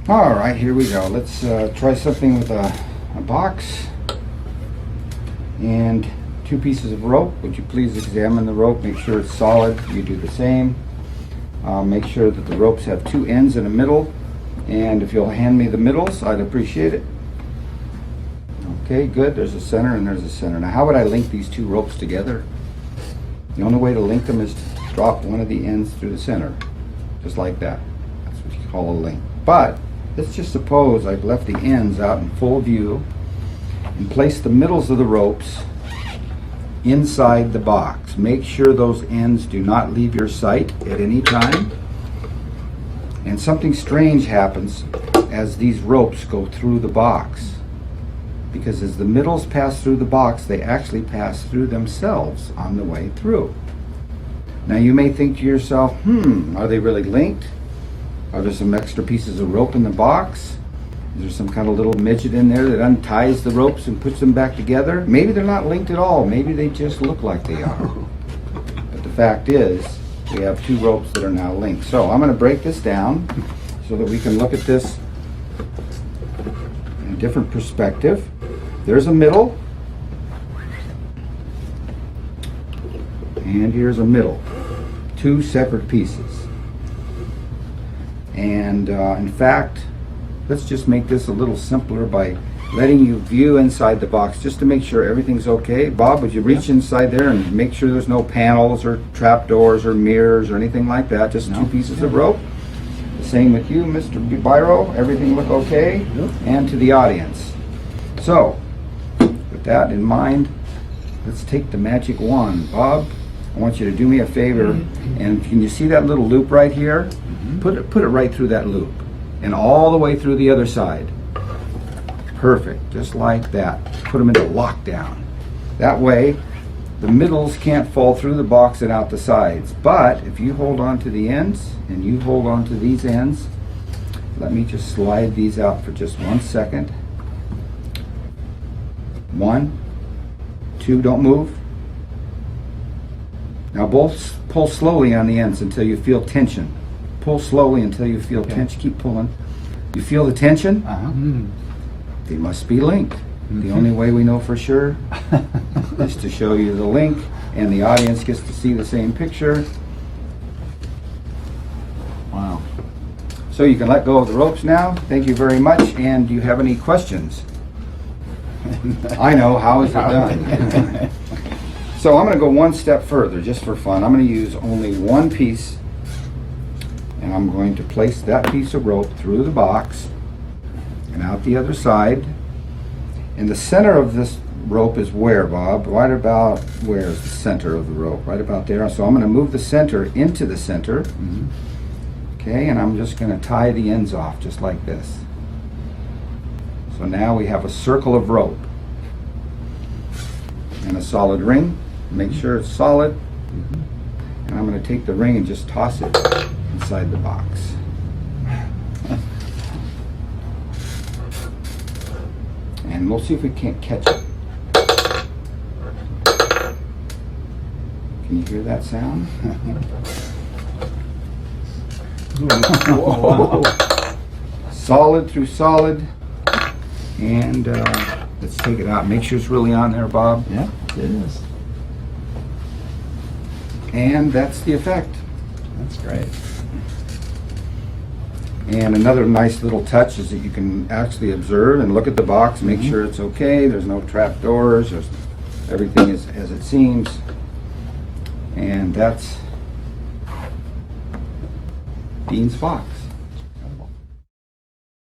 All right, here we go. Let's try something with a box and 2 pieces of rope. Would you please examine the rope, make sure it's solid. You do the same. Make sure that the ropes have 2 ends and a middle, and if you'll hand me the middles, I'd appreciate it. Okay, good. There's a center and there's a center. Now, how would I link these 2 ropes together? The only way to link them is to drop one of the ends through the center, just like that. That's what you call a link. But let's just suppose I've left the ends out in full view and placed the middles of the ropes inside the box. Make sure those ends do not leave your sight at any time. And something strange happens as these ropes go through the box. Because as the middles pass through the box, they actually pass through themselves on the way through. Now you may think to yourself, are they really linked? Are there some extra pieces of rope in the box? Is there some kind of little midget in there that unties the ropes and puts them back together? Maybe they're not linked at all. Maybe they just look like they are. But the fact is, we have 2 ropes that are now linked. So I'm going to break this down so that we can look at this in a different perspective. There's a middle, and here's a middle. 2 separate pieces. And in fact, let's just make this a little simpler by letting you view inside the box just to make sure everything's okay. Bob, would you reach inside there and make sure there's no panels or trapdoors or mirrors or anything like that? Just 2 pieces of rope. The same with you, Mr. Biro. Everything look okay? Yep. And to the audience. So, with that in mind, let's take the magic wand. Bob, I want you to do me a favor, and can you see that little loop right here? Put it right through that loop, and all the way through the other side. Perfect, just like that. Put them into lockdown. That way, the middles can't fall through the box and out the sides. But if you hold on to the ends, and you hold on to these ends, let me just slide these out for just 1 second. 1, 2, don't move. Now both pull slowly on the ends until you feel tension. Pull slowly until you feel tension. Keep pulling. You feel the tension? They must be linked. The only way we know for sure is to show you the link, and the audience gets to see the same picture. Wow. So you can let go of the ropes now. Thank you very much. And do you have any questions? I know, how is it done? So I'm going to go 1 step further just for fun. I'm going to use only 1 piece, and I'm going to place that piece of rope through the box and out the other side. And the center of this rope is where, Bob? Right about where is the center of the rope? Right about there. So I'm going to move the center into the center. Okay, and I'm just going to tie the ends off just like this. So now we have a circle of rope and a solid ring. Make sure it's solid. And I'm going to take the ring and just toss it inside the box. And we'll see if we can't catch it. Can you hear that sound? Whoa. Solid through solid. And let's take it out. Make sure it's really on there, Bob. Yeah, it is. And that's the effect. That's great. And another nice little touch is that you can actually observe and look at the box, make sure it's okay. There's no trap doors. Everything is as it seems. And that's Dean's Fox.